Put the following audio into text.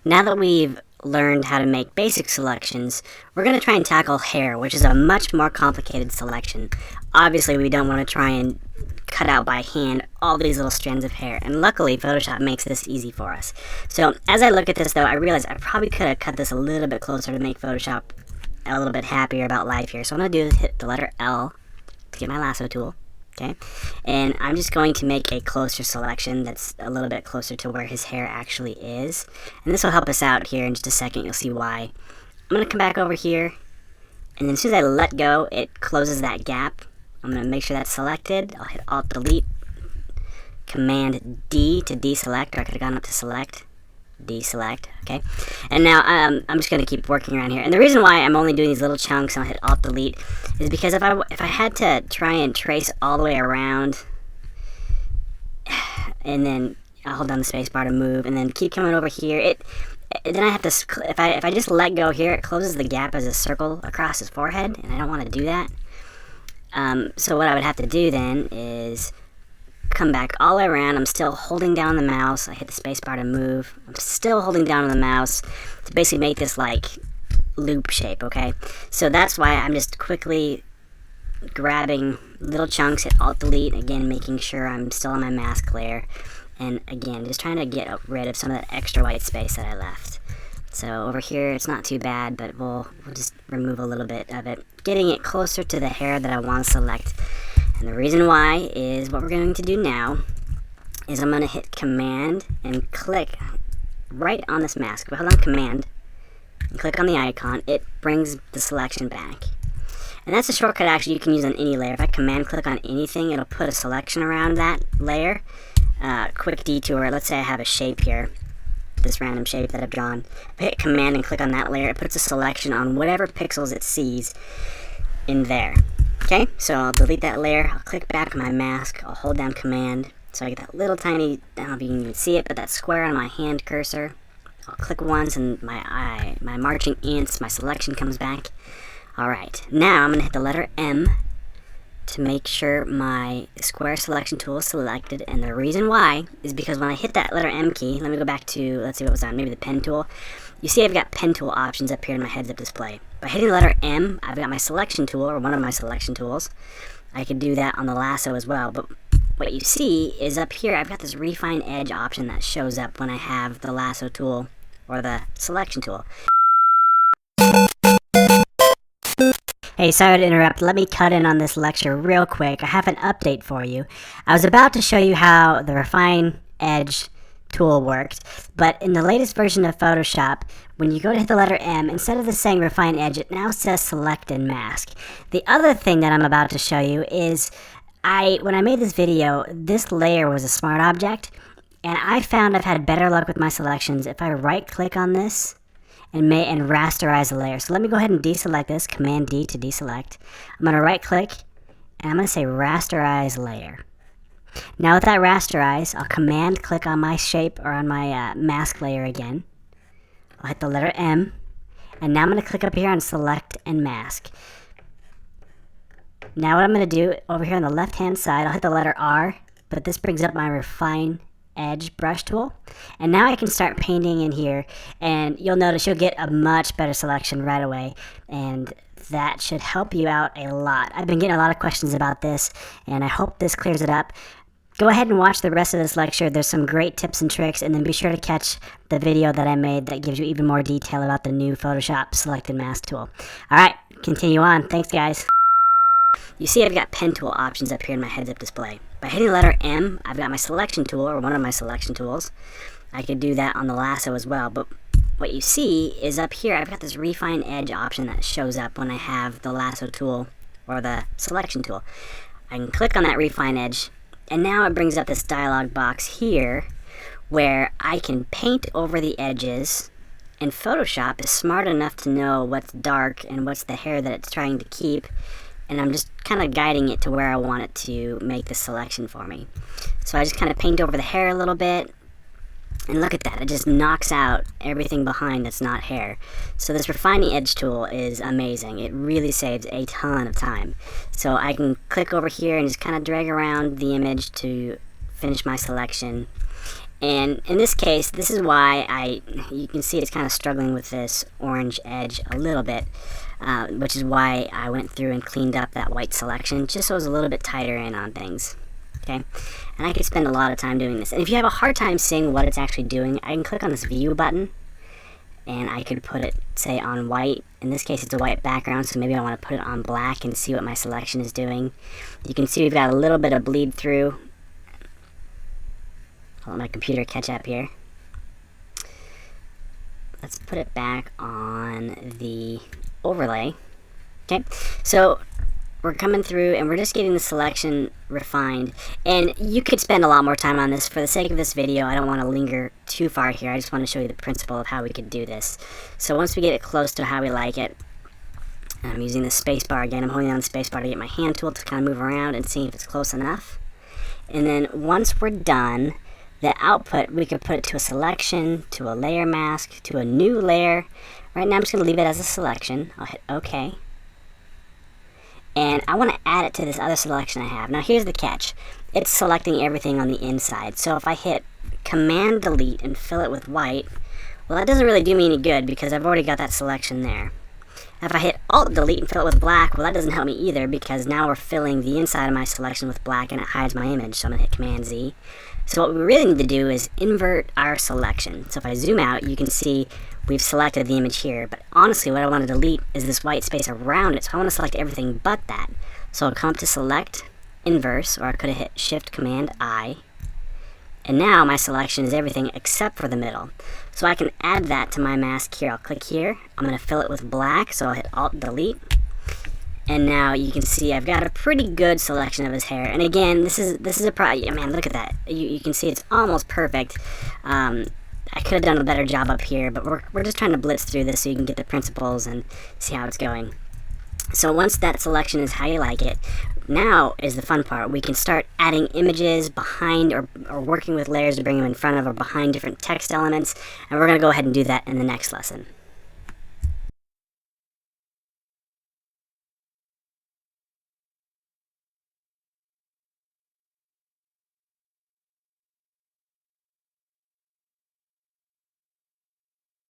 Now that we've learned how to make basic selections, we're going to try and tackle hair, which is a much more complicated selection. Obviously, we don't want to try and cut out by hand all these little strands of hair, and luckily Photoshop makes this easy for us. So as I look at this though, I realize I probably could have cut this a little bit closer to make Photoshop a little bit happier about life here. So what I'm going to do is hit the letter L to get my lasso tool. Okay, and I'm just going to make a closer selection that's a little bit closer to where his hair actually is. And this will help us out here in just a second. You'll see why. I'm going to come back over here, and then as soon as I let go, it closes that gap. I'm going to make sure that's selected. I'll hit Alt Delete, Command D to deselect, or I could have gone up to select. Deselect, okay, and now I'm just going to keep working around here. And the reason why I'm only doing these little chunks and I'll hit Alt Delete is because if I had to try and trace all the way around, and then I'll hold down the space bar to move, and then keep coming over here, then I have to, if I just let go here, it closes the gap as a circle across his forehead, and I don't want to do that. So what I would have to do then is come back all the way around. I'm still holding down the mouse. I hit the space bar to move. I'm still holding down on the mouse to basically make this like loop shape, okay? So that's why I'm just quickly grabbing little chunks, hit Alt Delete, again making sure I'm still on my mask layer, and again just trying to get rid of some of that extra white space that I left. So over here it's not too bad, but we'll just remove a little bit of it, getting it closer to the hair that I want to select. And the reason why is what we're going to do now is I'm going to hit Command and click right on this mask. But hold on, Command, and click on the icon. It brings the selection back. And that's a shortcut actually you can use on any layer. If I Command click on anything, it'll put a selection around that layer. Quick detour, let's say I have a shape here, this random shape that I've drawn. If I hit Command and click on that layer, it puts a selection on whatever pixels it sees in there. Okay, so I'll delete that layer, I'll click back on my mask, I'll hold down Command, so I get that little tiny, I don't know if you can even see it, but that square on my hand cursor. I'll click once and my marching ants, my selection comes back. Alright, now I'm going to hit the letter M to make sure my square selection tool is selected, and the reason why is because when I hit that letter M key, let me go back to, let's see what was on, maybe the pen tool. You see I've got pen tool options up here in my heads-up display. By hitting the letter M, I've got my selection tool, or one of my selection tools. I could do that on the lasso as well, but what you see is up here I've got this refine edge option that shows up when I have the lasso tool or the selection tool. Hey, sorry to interrupt. Let me cut in on this lecture real quick. I have an update for you. I was about to show you how the refine edge tool worked, but in the latest version of Photoshop, when you go to hit the letter M, instead of this saying refine edge, it now says select and mask. The other thing that I'm about to show you is when I made this video, this layer was a smart object, and I found I've had better luck with my selections if I right click on this and rasterize the layer. So let me go ahead and deselect this, Command D to deselect. I'm going to right click and I'm going to say rasterize layer. Now with that rasterize, I'll Command click on my shape or on my mask layer again. I'll hit the letter M, and now I'm going to click up here on select and mask. Now what I'm going to do over here on the left hand side, I'll hit the letter R, but this brings up my refine edge brush tool, and now I can start painting in here, and you'll notice you'll get a much better selection right away, and that should help you out a lot. I've been getting a lot of questions about this, and I hope this clears it up. Go ahead and watch the rest of this lecture. There's some great tips and tricks, and then be sure to catch the video that I made that gives you even more detail about the new Photoshop Select and Mask tool. Alright, continue on. Thanks guys. You see I've got pen tool options up here in my heads-up display. By hitting the letter M, I've got my selection tool, or one of my selection tools. I could do that on the lasso as well, but what you see is up here I've got this refine edge option that shows up when I have the lasso tool or the selection tool. I can click on that refine edge, and now it brings up this dialog box here where I can paint over the edges, and Photoshop is smart enough to know what's dark and what's the hair that it's trying to keep, and I'm just kind of guiding it to where I want it to make the selection for me. So I just kind of paint over the hair a little bit, and look at that, it just knocks out everything behind that's not hair. So this refining edge tool is amazing. It really saves a ton of time. So I can click over here and just kind of drag around the image to finish my selection. And in this case, this is why you can see it's kind of struggling with this orange edge a little bit, which is why I went through and cleaned up that white selection just so it was a little bit tighter in on things. Okay, and I could spend a lot of time doing this. And if you have a hard time seeing what it's actually doing, I can click on this view button, and I could put it, say, on white. In this case, it's a white background, so maybe I want to put it on black and see what my selection is doing. You can see we've got a little bit of bleed through. I'll let my computer catch up here. Let's put it back on the overlay. Okay, so we're coming through and we're just getting the selection refined. And you could spend a lot more time on this. For the sake of this video, I don't want to linger too far here. I just want to show you the principle of how we could do this. So once we get it close to how we like it, I'm using the space bar again. I'm holding down the space bar to get my hand tool to kind of move around and see if it's close enough. And then once we're done, the output, we could put it to a selection, to a layer mask, to a new layer. Right now I'm just going to leave it as a selection. I'll hit OK. And I want to add it to this other selection I have. Now here's the catch. It's selecting everything on the inside. So if I hit Command Delete and fill it with white, well, that doesn't really do me any good because I've already got that selection there. If I hit Alt Delete and fill it with black, well, that doesn't help me either because now we're filling the inside of my selection with black and it hides my image. So I'm going to hit Command Z. So what we really need to do is invert our selection. So if I zoom out, you can see we've selected the image here, but honestly what I want to delete is this white space around it, so I want to select everything but that. So I'll come up to Select, Inverse, or I could have hit Shift Command I, and now my selection is everything except for the middle. So I can add that to my mask here. I'll click here, I'm going to fill it with black, so I'll hit Alt Delete. And now you can see I've got a pretty good selection of his hair. And again, this is a man, look at that. You can see it's almost perfect. I could have done a better job up here, but we're just trying to blitz through this so you can get the principles and see how it's going. So once that selection is how you like it, now is the fun part. We can start adding images behind or working with layers to bring them in front of or behind different text elements. And we're going to go ahead and do that in the next lesson.